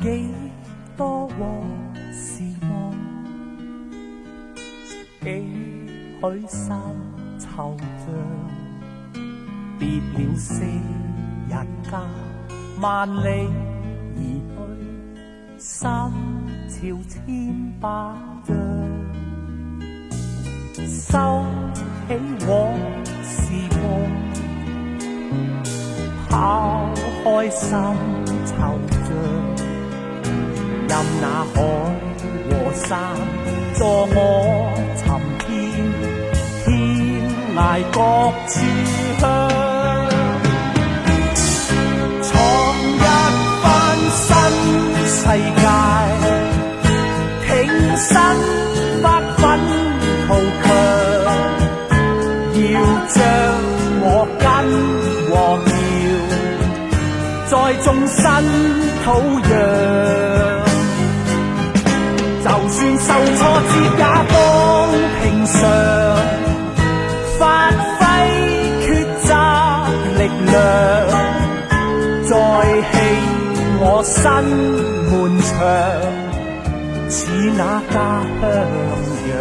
幾多往事夢，幾許生惆悵，別了昔日家，萬里而去，心潮千百丈，收起往事夢，拋開心惆悵，任那海和山助我尋遍天涯各處鄉，創一番新世界，挺身不分途強，要將我根和苗在眾生土壤。就算受挫折也當平常，發揮抉擇力量，再起我新門牆，似那家鄉樣。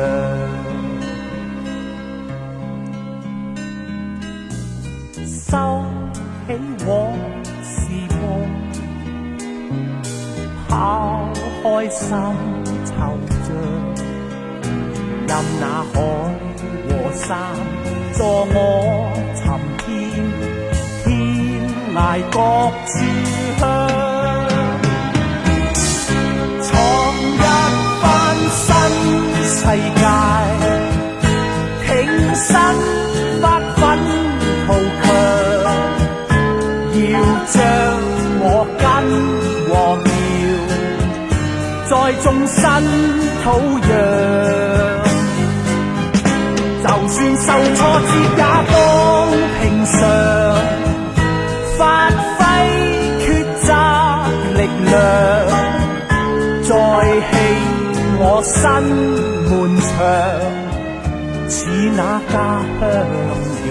收起往事夢，拋開心惆悵，任那海和山助我尋遍天涯各處鄉，創一番新世界，挺身不分途強，要將我根和苗在眾生土壤。就算受挫折也當平常，發揮抉擇力量，再起我新門牆，似那家鄉樣。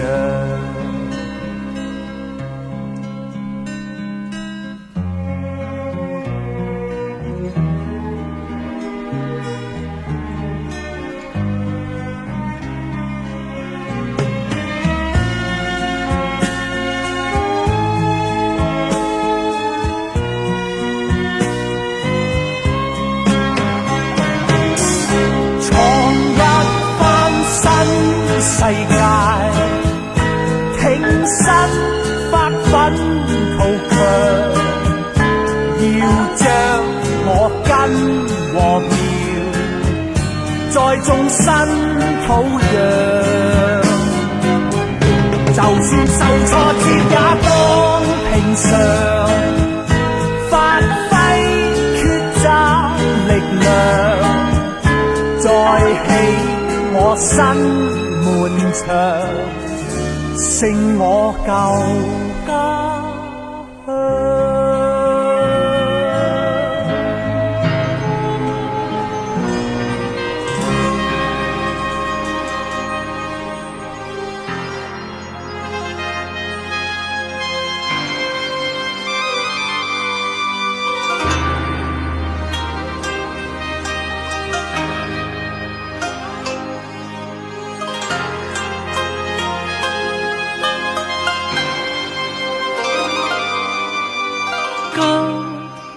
世界挺身不分途強，要將我根和苗在眾生土壤。就算受挫折也當平常，發揮抉擇力量，再起我新門牆，勝我舊家鄉。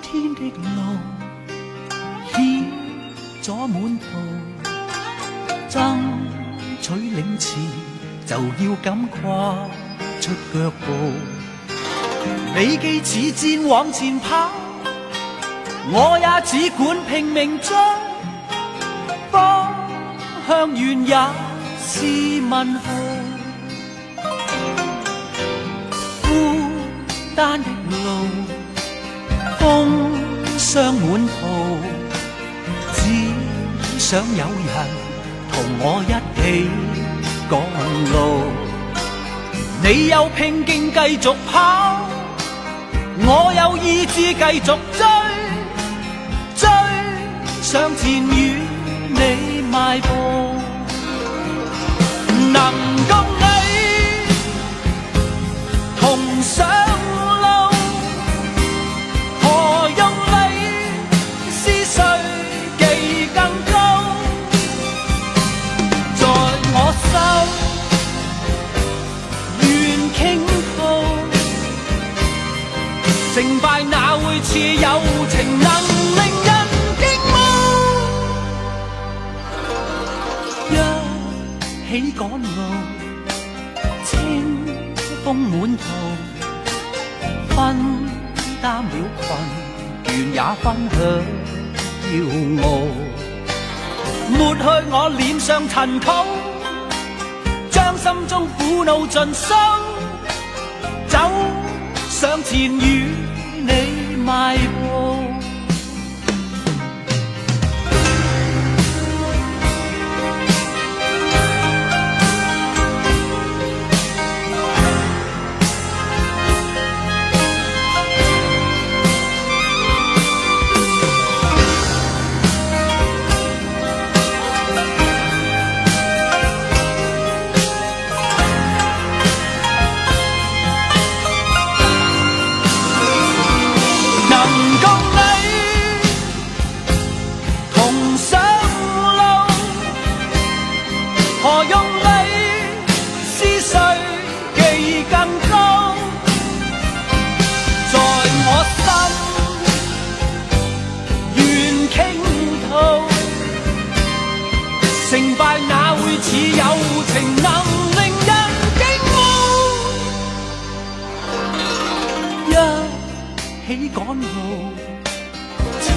今天的路險阻滿途，爭取領前就要敢跨出腳步。你既似箭往前跑，我也只管拼命追，方向遠也是問號。孤單的路，風霜滿途，只想有人同我一起趕路。你有拼勁繼續跑，我有意志繼續追，追上前與你邁步。能共你同上路，何用你思緒技更高？在我心願傾吐，成敗哪會似友情能令人驚慕？一起趕路，清風滿途，分擔了困，倦也分享驕傲。抹去我臉上塵土，將心中苦惱盡收，走上前與你邁步。何用你思緒技更高？在我心願傾吐，成敗哪會似友情能令人驚慕？一起趕路，清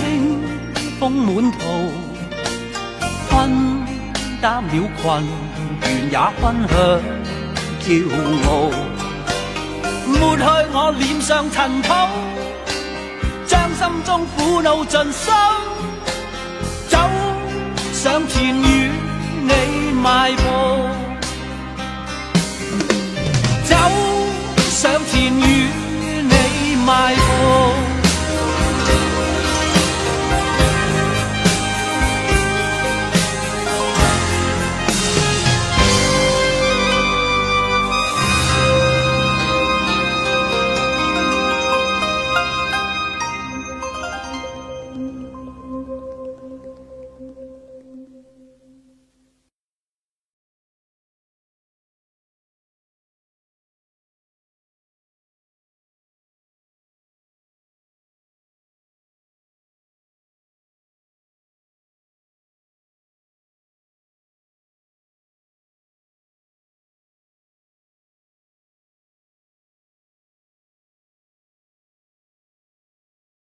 風滿途，分擔了困，倦也分享驕傲。抹去我臉上塵土，將心中苦惱盡收，走上前與你邁步，走上前與你邁步。